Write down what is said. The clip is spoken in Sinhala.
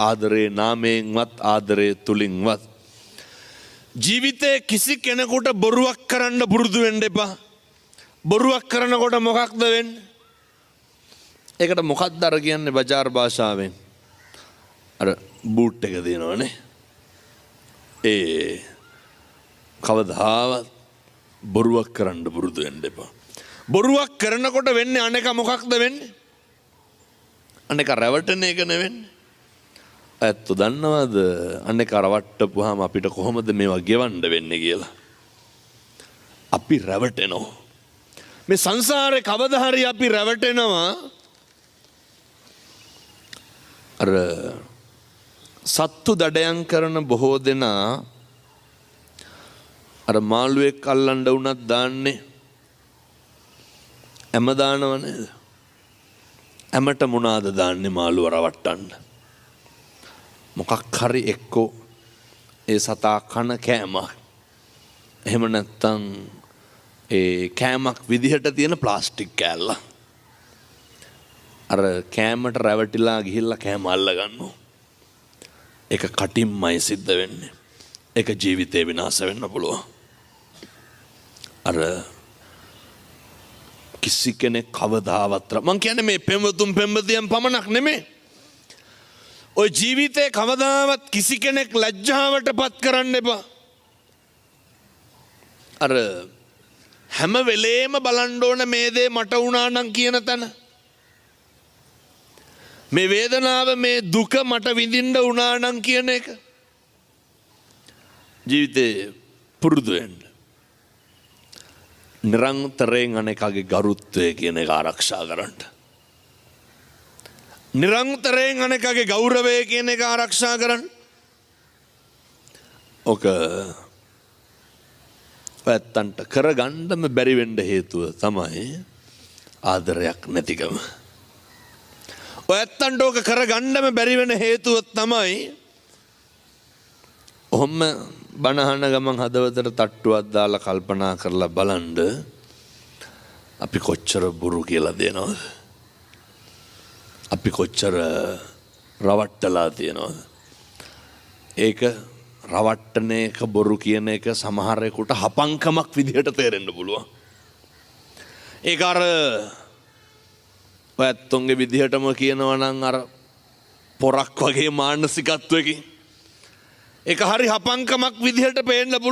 ආදරේ නාමයෙන්වත් ආදරේ තුලින්වත්. ජීවිතේ කිසි කෙනෙකුට බොරුවක් කරන්න පුරුදු වෙන්න එපා. බොරුවක් කරනකොට මොකක්ද වෙන්නේ? ඒකට මොකක්ද අර කියන්නේ බජාර් භාෂාවෙන්? අර බූට් එක දෙනවනේ. කවදාවත් බොරුවක් කරන්න පුරුදු වෙන්න එපා. බොරුවක් කරනකොට වෙන්නේ අනේක මොකක්ද වෙන්නේ? අනේක රැවටෙන එක නෙවෙන්නේ. ඇත්ත දන්නවද අනේක රවට්ටපුවාම අපිට කොහොමද මේවා ගෙවන්න වෙන්නේ කියලා? අපි රැවටෙනවා. මේ සංසාරේ කවදා හරි අපි රැවටෙනවා. අර සත්තු දඩයන් කරන බොහෝ දෙනා අර මාළුවෙක් අල්ලන්න වුණත් දාන්නේ හැම දානව නේද? හැමට මොනවාද දාන්නේ මාළුව රවට්ටන්න? මොකක් හරි එක්කෝ ඒ සතා කන කෑමක්. එහෙම නැත්තම් ඒ කෑමක් විදිහට තියෙන ප්ලාස්ටික් කෑල්ල. අර කෑමට රැවටිලා ගිහිල්ලා කෑම අල්ල ගන්නවා. ඒක කටින්මයි සිද්ධ වෙන්නේ. ඒක ජීවිතේ විනාශ වෙන්න පුළුවන්. අර කිසි කෙනෙක් කවදාවත් මං කියන්නේ මේ පෙම්වතුන් පෙම්වතියන් පමණක් නෙමෙයි. ඔය ජීවිතේ කවදාවත් කිසි කෙනෙක් ලැජ්ජාවට පත් කරන්න එපා. අර හැම වෙලේම බලන්න ඕන මේ දේ මට වුණා නම් කියන තැන. මේ වේදනාව මේ දුක මට විඳින්න වුණා නම් කියන එක. ජීවිතේ පුරුදු වෙන්න. නිරන්තරයෙන් අනේකගේ ගරුත්වය කියන එක ආරක්ෂා කරන්න. නිරන්තරයෙන් අනේකගේ ගෞරවය කියන එක ආරක්ෂා කරන්න. ඔක පැත්තන්ට කරගන්නම බැරි වෙන්න හේතුව තමයි ආදරයක් නැතිකම. ඔයත්තන්ට ඕක කරගන්නම බැරි වෙන හේතුව තමයි ඔහොම බණහන ගමන් හදවතට තට්ටුවක් දාලා කල්පනා කරලා බලන්න අපි කොච්චර බොරු කියලා දෙනවද? අපි කොච්චර රවට්ටලා තියනවද? ඒක රවට්ටන එක බොරු කියන එක සමහරෙකුට හපංකමක් විදිහට තේරෙන්න පුළුවන්. ඒක අර ඔයත්තුන්ගේ විදිහටම කියනවා නම් අර පොරක් වගේ මානසිකත්වයකින් ඒක හරි හපංකමක් විදිහට පේන්න පුළුවන්.